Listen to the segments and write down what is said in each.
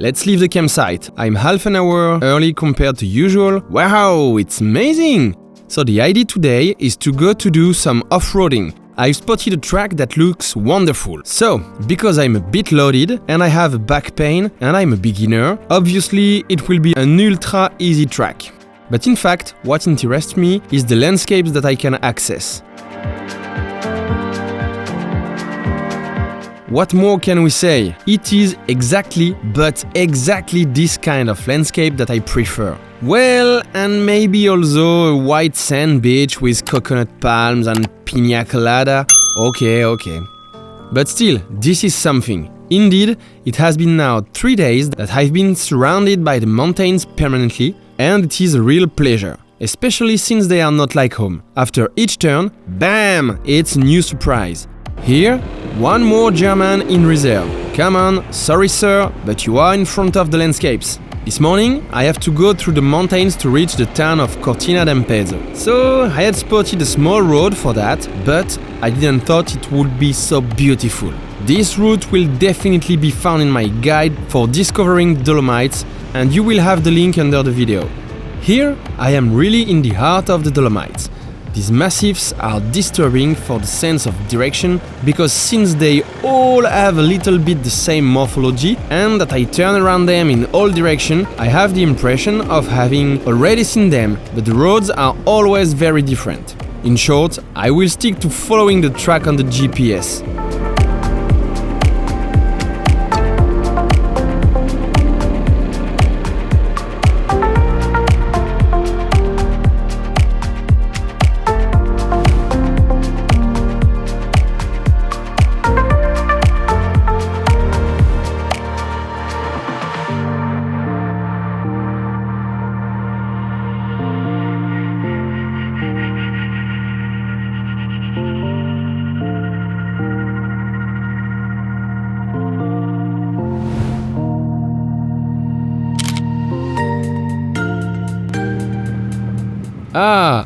let's leave the campsite. I'm half an hour early compared to usual. Wow, it's amazing! So the idea today is to go to do some off-roading. I've spotted a track that looks wonderful. So, because I'm a bit loaded and I have a back pain and I'm a beginner, obviously it will be an ultra easy track. But in fact, what interests me is the landscapes that I can access. What more can we say? It is exactly this kind of landscape that I prefer. Well, and maybe also a white sand beach with coconut palms and piña colada. Okay. But still, this is something. Indeed, it has been now 3 days that I've been surrounded by the mountains permanently, and it is a real pleasure. Especially since they are not like home. After each turn, bam! It's a new surprise. Here, one more German in reserve. Come on, sorry sir, but you are in front of the landscapes. This morning, I have to go through the mountains to reach the town of Cortina d'Ampezzo. So, I had spotted a small road for that, but I didn't thought it would be so beautiful. This route will definitely be found in my guide for discovering Dolomites, and you will have the link under the video. Here, I am really in the heart of the Dolomites. These massifs are disturbing for the sense of direction because since they all have a little bit the same morphology and that I turn around them in all directions, I have the impression of having already seen them, but the roads are always very different. In short, I will stick to following the track on the GPS.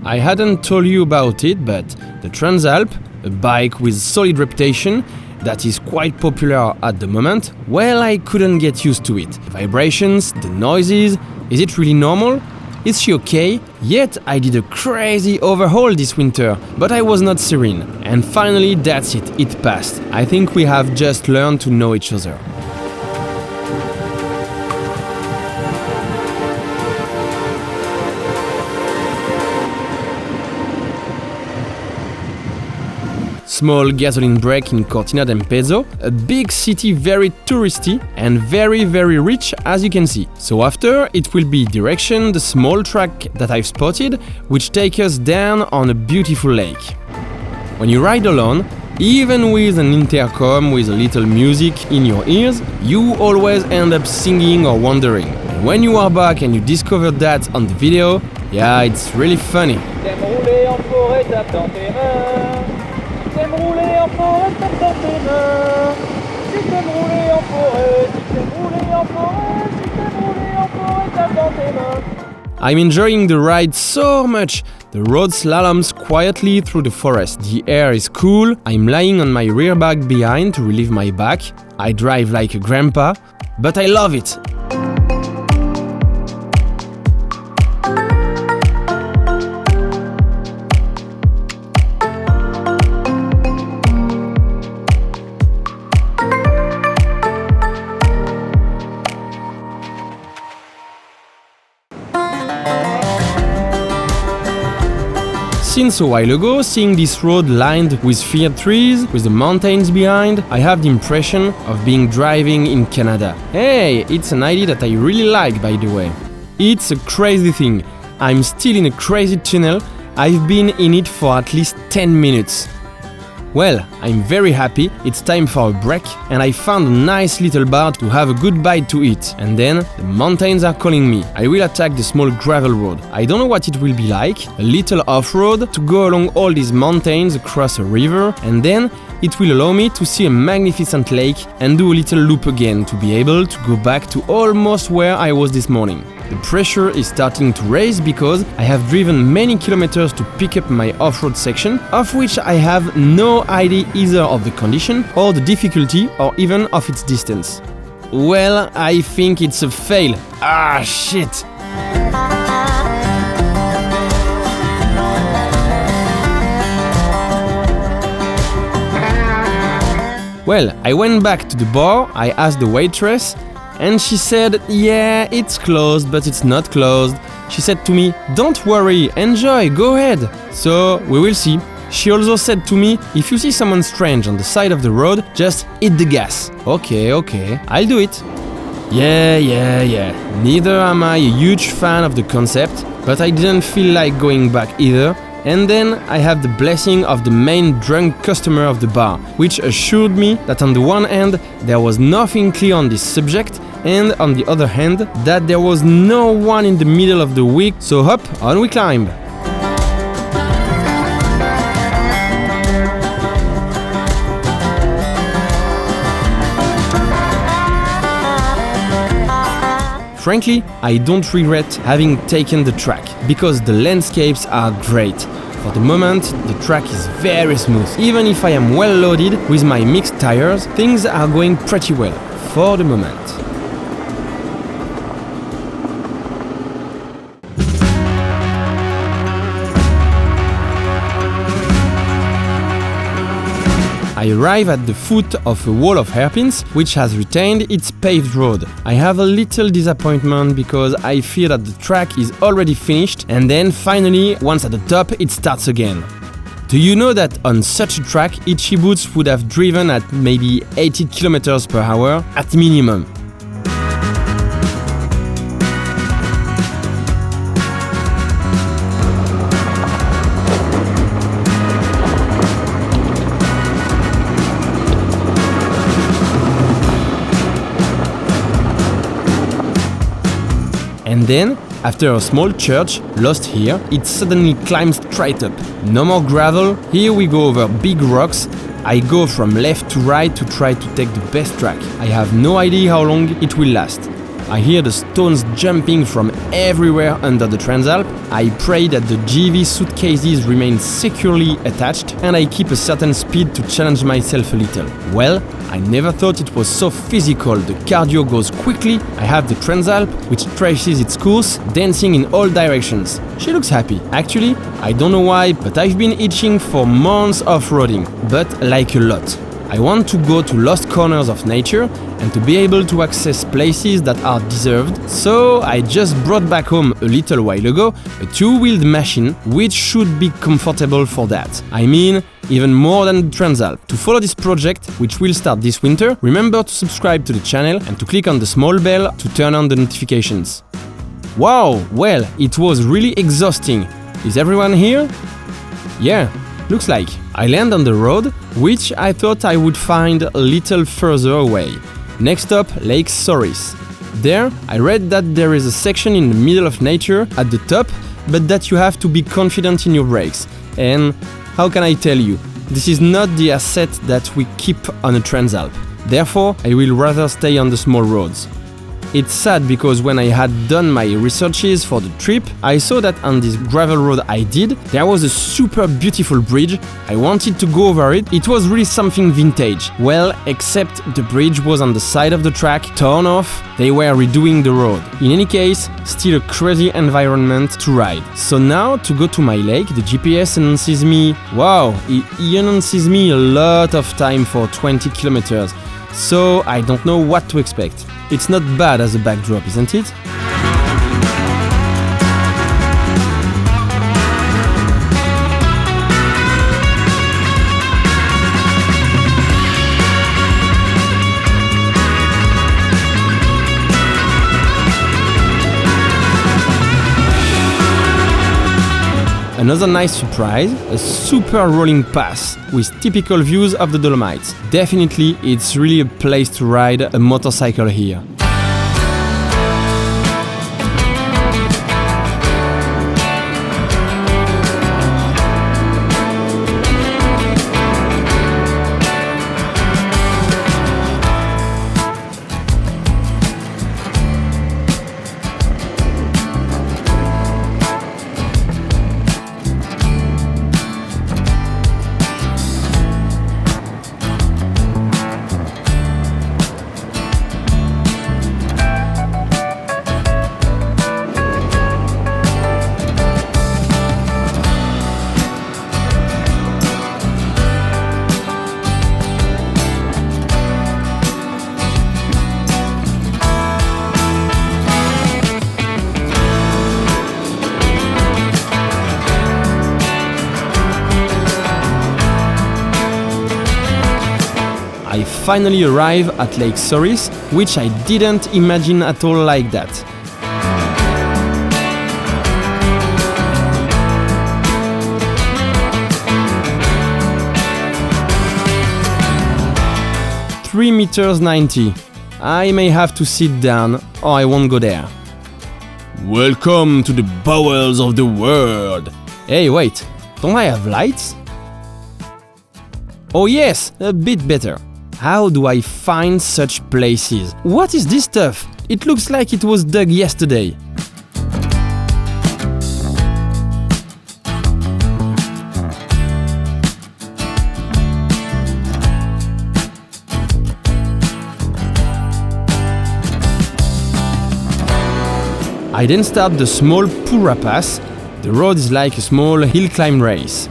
I hadn't told you about it, but the Transalp, a bike with solid reputation that is quite popular at the moment, well, I couldn't get used to it. The vibrations, the noises, is it really normal? Is she okay? Yet I did a crazy overhaul this winter, but I was not serene. And finally, that's it, it passed. I think we have just learned to know each other. Small gasoline break in Cortina d'Ampezzo, a big city very touristy and very rich as you can see. So after, it will be direction the small track that I've spotted, which takes us down on a beautiful lake. When you ride alone, even with an intercom with a little music in your ears, you always end up singing or wandering. And when you are back and you discover that on the video, yeah, it's really funny. I'm enjoying the ride so much. The road slaloms quietly through the forest. The air is cool. I'm lying on my rear bag behind to relieve my back. I drive like a grandpa, but I love it. Since a while ago, seeing this road lined with fir trees, with the mountains behind, I have the impression of being driving in Canada. Hey, it's an idea that I really like, by the way. It's a crazy thing. I'm still in a crazy tunnel. I've been in it for at least 10 minutes. Well, I'm very happy, it's time for a break, and I found a nice little bar to have a good bite to eat. And then, the mountains are calling me. I will attack the small gravel road. I don't know what it will be like, a little off-road, to go along all these mountains across a river, and then it will allow me to see a magnificent lake and do a little loop again to be able to go back to almost where I was this morning. The pressure is starting to raise because I have driven many kilometers to pick up my off-road section, of which I have no idea either of the condition or the difficulty or even of its distance. Well, I think it's a fail. Ah, shit! Well, I went back to the bar, I asked the waitress, and she said, yeah, it's closed, but it's not closed. She said to me, don't worry, enjoy, go ahead. So, we will see. She also said to me, if you see someone strange on the side of the road, just hit the gas. Okay, I'll do it. Yeah. Neither am I a huge fan of the concept, but I didn't feel like going back either. And then I have the blessing of the main drunk customer of the bar, which assured me that on the one hand there was nothing clear on this subject, and on the other hand that there was no one in the middle of the week, so up, on we climb. Frankly, I don't regret having taken the track, because the landscapes are great. For the moment, the track is very smooth. Even if I am well loaded with my mixed tires, things are going pretty well, for the moment. I arrive at the foot of a wall of hairpins, which has retained its paved road. I have a little disappointment because I fear that the track is already finished, and then finally, once at the top, it starts again. Do you know that on such a track, Itchy Boots would have driven at maybe 80 km per hour at minimum? And then, after a small church, lost here, it suddenly climbs straight up. No more gravel, here we go over big rocks. I go from left to right to try to take the best track. I have no idea how long it will last. I hear the stones jumping from everywhere under the Transalp. I pray that the GV suitcases remain securely attached, and I keep a certain speed to challenge myself a little. Well, I never thought it was so physical. The cardio goes quickly. I have the Transalp, which traces its course, dancing in all directions. She looks happy. Actually, I don't know why, but I've been itching for months off-roading, but like a lot. I want to go to lost corners of nature and to be able to access places that are deserved, so I just brought back home a little while ago a two-wheeled machine which should be comfortable for that. I mean, even more than the Transalp. To follow this project, which will start this winter, remember to subscribe to the channel and to click on the small bell to turn on the notifications. Wow, well, it was really exhausting. Is everyone here? Yeah, looks like. I land on the road, which I thought I would find a little further away. Next stop, Lake Souris. There, I read that there is a section in the middle of nature at the top, but that you have to be confident in your brakes. And how can I tell you? This is not the asset that we keep on a Transalp. Therefore, I will rather stay on the small roads. It's sad because when I had done my researches for the trip, I saw that on this gravel road I did, there was a super beautiful bridge. I wanted to go over it. It was really something vintage. Well, except the bridge was on the side of the track, torn off. They were redoing the road. In any case, still a crazy environment to ride. So now, to go to my lake, the GPS announces me, wow, it announces me a lot of time for 20 kilometers. So I don't know what to expect. It's not bad as a backdrop, isn't it? Another nice surprise, a super rolling pass with typical views of the Dolomites. Definitely, it's really a place to ride a motorcycle here. I finally arrive at Lake Souris, which I didn't imagine at all like that. $3.90 meters. I may have to sit down or I won't go there. Welcome to the bowels of the world. Hey, wait, don't I have lights? Oh yes, a bit better. How do I find such places? What is this stuff? It looks like it was dug yesterday. I then start the small Pura Pass. The road is like a small hill climb race.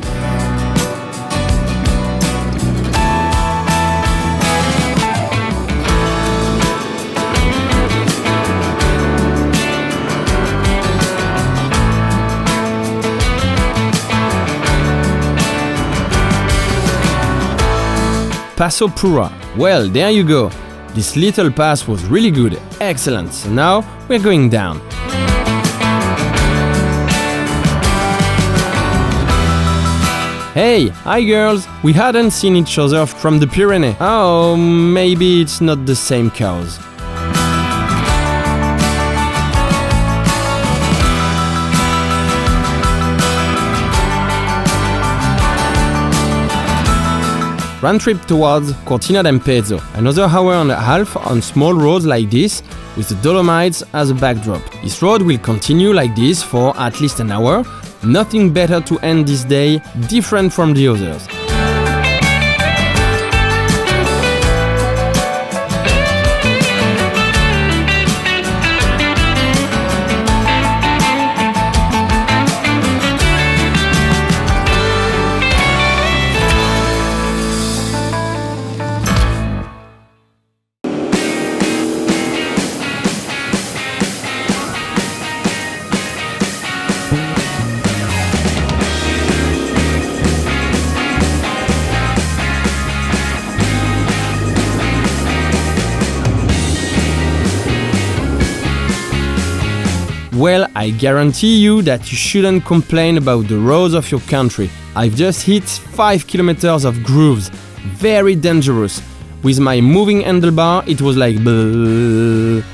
Passo Pura. Well, there you go. This little pass was really good. Excellent. So now we're going down. Hey, hi girls! We hadn't seen each other from the Pyrenees. Oh, maybe it's not the same cows. Round trip towards Cortina d'Ampezzo, another hour and a half on small roads like this, with the Dolomites as a backdrop. This road will continue like this for at least an hour. Nothing better to end this day, different from the others. Well, I guarantee you that you shouldn't complain about the roads of your country. I've just hit 5 kilometers of grooves, very dangerous. With my moving handlebar, it was like bleh.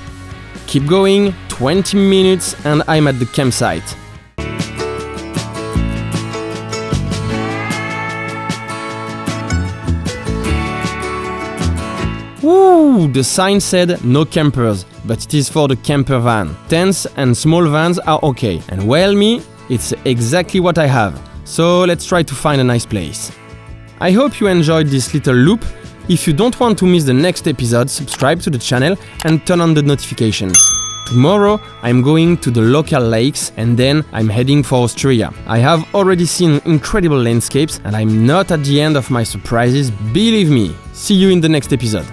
Keep going, 20 minutes and I'm at the campsite. Woo! The sign said no campers, but it is for the camper van. Tents and small vans are okay. And well, it's exactly what I have. So let's try to find a nice place. I hope you enjoyed this little loop. If you don't want to miss the next episode, subscribe to the channel and turn on the notifications. Tomorrow, I'm going to the local lakes and then I'm heading for Austria. I have already seen incredible landscapes and I'm not at the end of my surprises, believe me. See you in the next episode.